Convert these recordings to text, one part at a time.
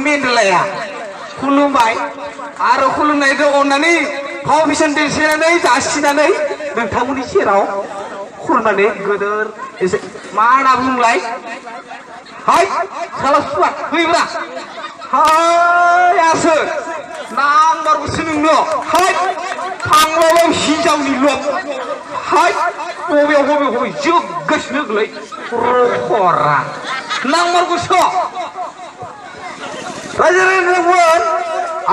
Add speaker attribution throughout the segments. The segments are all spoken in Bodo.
Speaker 1: मेन्देलाया खुलुमबाय आरो खुलुमनायखौ अननानै फाव बिसान दिन्थिनानै जासिनानै नोंथांमोननि सेराव खुलुमनानै गोदोर एसे मा होनना बुंलाय हाय साला सुवा फैब्रा हाय आसो नांबारगौसो नोंनो हाय थांबाव हिजावनिल' हाय बबे जोगगासिनो गोलै रखरा नांबारगौसो रायजो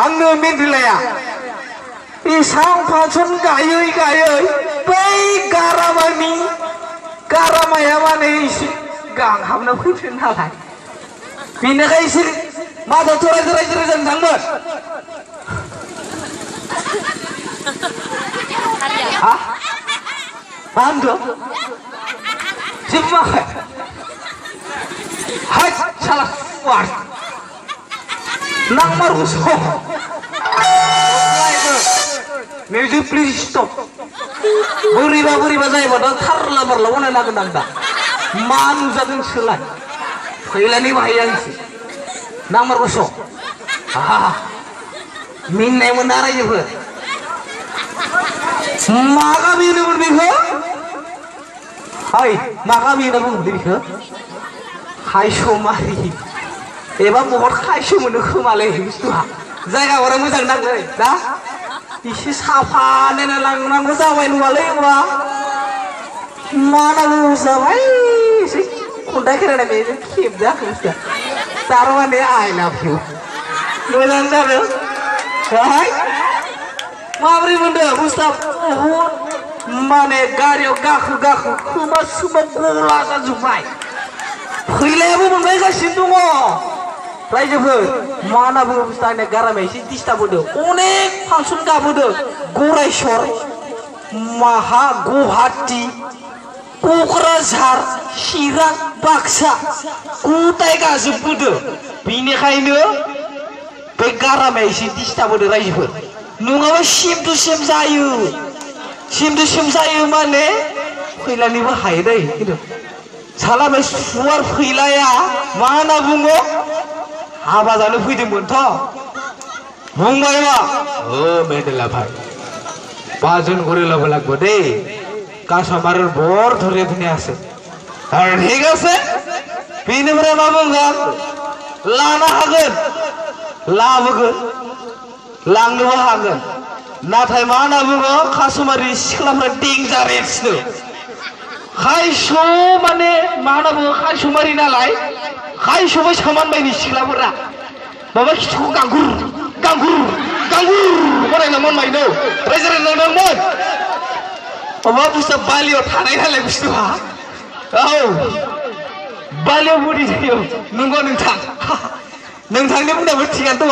Speaker 1: आंनो मेन्देलाया इसां फांसन गायै गायै बै गारामाया माने एसे गांहाबना फैफिन नालाय बेनिखाय एसे माथो रायजो राजानो थांमोन मा होनदों जेबो माखाय हाय साला सुवार नांमारगौसो Music please stop. बोरैबा जायोबा दा थारला बारला बनायनांगोन आं दा मा नुजादों सोलाय फैलानि बाहाय आंसो नांमारगौसो मिन्नायमोन ना रायजोफोर मा गामि होनोमोन बेखौ हाय मा गामि होनना बुङो बेखौ खायसमारि एबा बहुत खायसो मोनो खोमालै बुस्थुआ जायगाफोरा मोजां नांलै दा इसे साफा नायना लांनांगौ जाबाय नङालै होनबा मा नांगौ जाबाय एसे खन्थाइ खेरायनाय बेजों खेबजाखो बुस्थुआ थारमाने आइ लाभ इउ मोजां जादों हाय माबोरै मोनदों बुस्थुआ बहुत माने गारियाव गाखो खोमा सोमा गला जाजोब्बाय फैलायाबो मोनबायगासिनो दङ रायजोफोर मा होनना बुङो बुस्थुआ आंना गारामाया एसे डिस्टार्ब होदों अनेक फांसन गाबोदों गरायसर माहा गुवाहाटि क'क्राझार चिरां बाक्सा गथाय गाजोबबोदों बेनिखायनो बे गारामाया एसे डिस्टार्ब होदों रायजोफोर नङाबा सेम टु सेम जायो माने फैलानिबो हायो दै खिन्थु साला बे सुवार फैलाया मा होनना बुङो हाबा जानो फैदोंमोनथ' बुंबाय मा मेन्देला भाई 5 জন করে লব লাগবে দে কাস্টমারের বড় ধরে দিনে আছে আর ঠিক আছে বিনিময়ে मा बुंगोन लानो हागोन लाबोगोन लांनोबो हागोन नाथाय मा होनना बुङो कास्टमारनि सिख्लाफ्रा डेन्जारेसनो खायसो माने मा होनना बुङो खायसमारि नालाय खायसोबाय सामान बायनि सिख्लाफोरा माबा खिथुखौ गांगुर बनायना मोनबायनो रायजो राजादोंमोन माबा बुस्थुआ बालियाव थानाय नालाय बुस्थुआ औ बालियाव बुरि जायो नंगौ नोंथांनि बुंनायाबो थिगानो दङ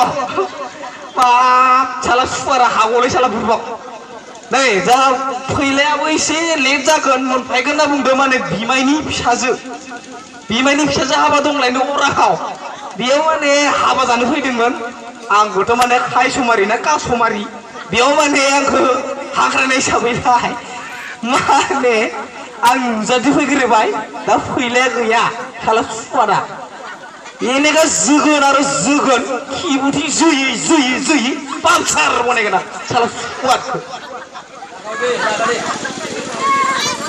Speaker 1: बाब साला सुवारा हागौलै साला बुरबाव नै जा फैलायाबो एसे लेट जागोन मोनफायगोन होनना बुंदों माने बिमायनि फिसाजो हाबा दंलायनो अराङाव बेयाव माने हाबा जानो फैदोंमोन आंखौथ' माने खायसमारि ना कासमारि बेयाव माने आंखौ हाग्रानाय हिसाबैहाय माने आं नुजाथि फैग्रोबाय दा फैलाया गैया साला सुवारा एनेका जोगोन खिबुथि जोयै पामसार बनायगोन आं साला सुवारखौ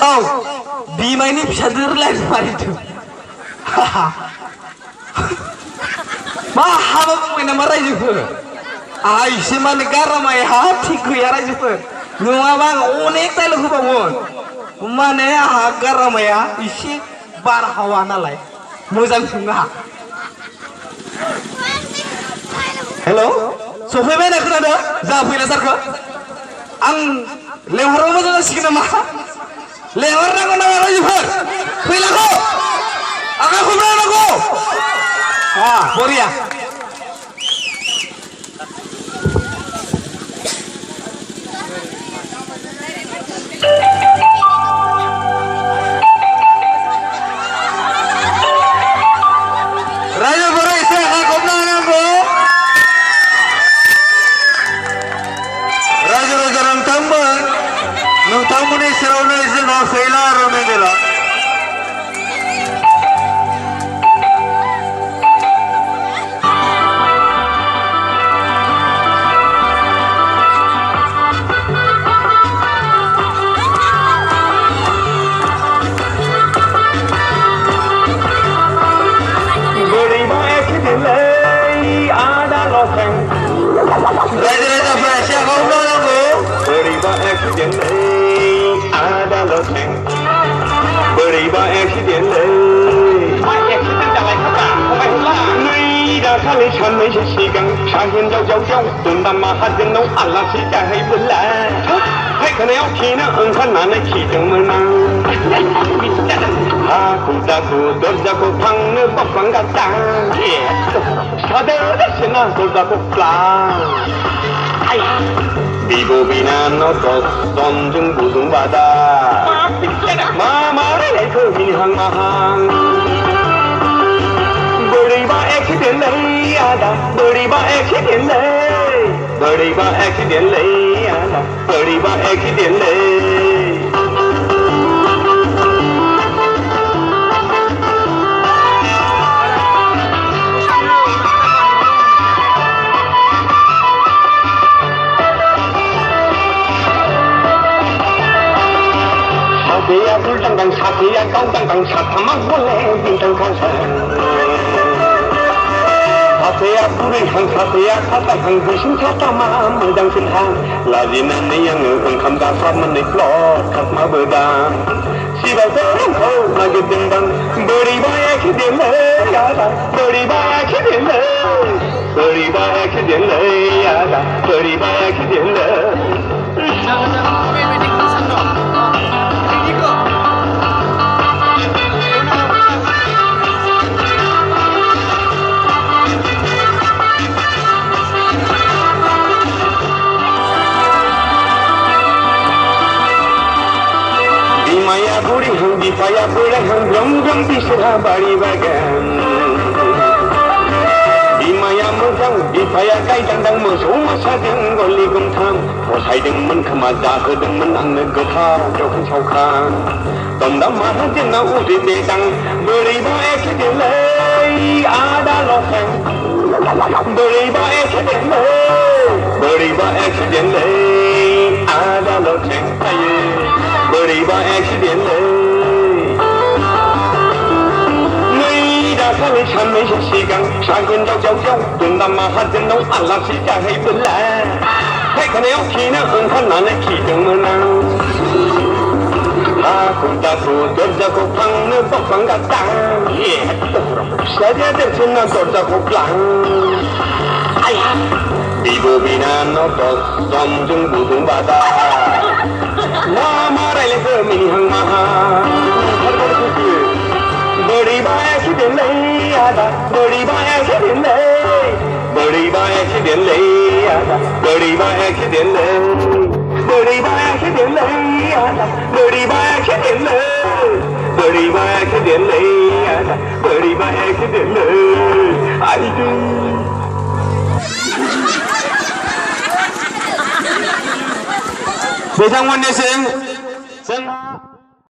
Speaker 1: औ बिमायनि फिसाजो रायलायनो मारिदों मा हाबा बुंबाय नामा रायजोफोर आहा एसे माने गारामाया थिग गैया रायजोफोर नङाबा आं अनेक डायलग होबावोमोन माने आहा गारामाया एसे बारहावा नालाय मोजां नङा हेल' सफैबाय ना खोनादों जा फैला सारखौ आं लेंहरबा मोजां जासिगोन नामा लेंहरनांगौ नामा रायजोफोर फैलाखौ आखाइ खबरानांगौ बरिया रायजोफोरा एसे आखाइ खबरानांगौ रायजो राजा नोंथांमोननि सेरावनो जोंहा फैला आरो मेन्देला
Speaker 2: बोरैबा एक्सिडेन्टलै मा एक्सिडेन्ट जालायखोब्रा फंबाय हरला नै दाखालि साननैसो सिगां फिसा हिनजाव दोनदाम माहाजोननाव आलासि जाहैबोला फायखानायाव खिनो ओंखारनानै खिदोंमोन आं हाखु दाखु दरजाखौ फांनो बाफ्लांगादां सादेरसेना दरजाखौ फ्लां बिब' बिनानाव 10 जनजों गुदुं बादा मा रायलायखो मिनिहां माहां बोरैबा एक्सिडेन्टलै आदा बोरैबा एक्सिडेन्टलै बोरैबा एक्सिडेन्टलै आदा बोरैबा एक्सिडेन्टलै सासेया बुलदांदां सासेया गावदांदां साथामा हले बिंदांखांसां सासेया बुरैहां सासेया खाथायहां दुइसिन साथामा मोजांसिनहां लाजिनानै आङो ओंखाम जास्लाबनानै प्लट खाखमाबोदां सिबायफोर आंखौ नागिरदोंदां बोरैबा एक्सिडेन्टलै आदा बोरैबा एक्सिडेन्टलै बोरैबा एक्सिडेन्टलै आदा बोरैबा एक्सिडेन्टलै बिमाया बुरैहां बिफाया बोरायहां ग्रोम ग्रोम बिसोरहा बारि बागान बिमाया मोजां बिफाया गायदांदां मोसौ मोसाजों गलि गंथाम फसायदोंमोन खोमा जाहोदोंमोन आंनो गोथाव जखान सावखान दमदाम माहाजोनना उदै बेदां बोरैबा एक्सिडेन्टलै आदा लखें बोरैबा एक्सिडेन्टलै बोरैबा एक्सिडेन्टलै आदा लखें थायो बोरैबा एक्सिडेन्टलै नै दाखालि साननैसो सिगां फिसा हिनजाव दोनदाम माहाजोननाव आलासि जाहैबोला फायखानायाव खिनो ओंखारनानै खिदोंमोन आं हाखु दाखु दरजाखौ फांनो बाफ्लांगादां फिसाजोआ देरसिना दरजाखौ फ्लां बिब' बिनानाव 10 जनजों गुदुं बादा मा रायलायखो मिनिहां माहां बोरैबा एक्सिडेन्टलै आदा बोरैबा एक्सिडेन्टलै बोरैबा एक्सिडेन्टलै आदा बोरैबा एक्सिडेन्टलै बोरैबा एक्सिडेन्टलै आदा बोरैबा एक्सिडेन्टलै बोरैबा एक्सिडेन्टलै आदा बोरैबा एक्सिडेन्टलै आइदै
Speaker 1: बिथांमोननिसिम जोंहा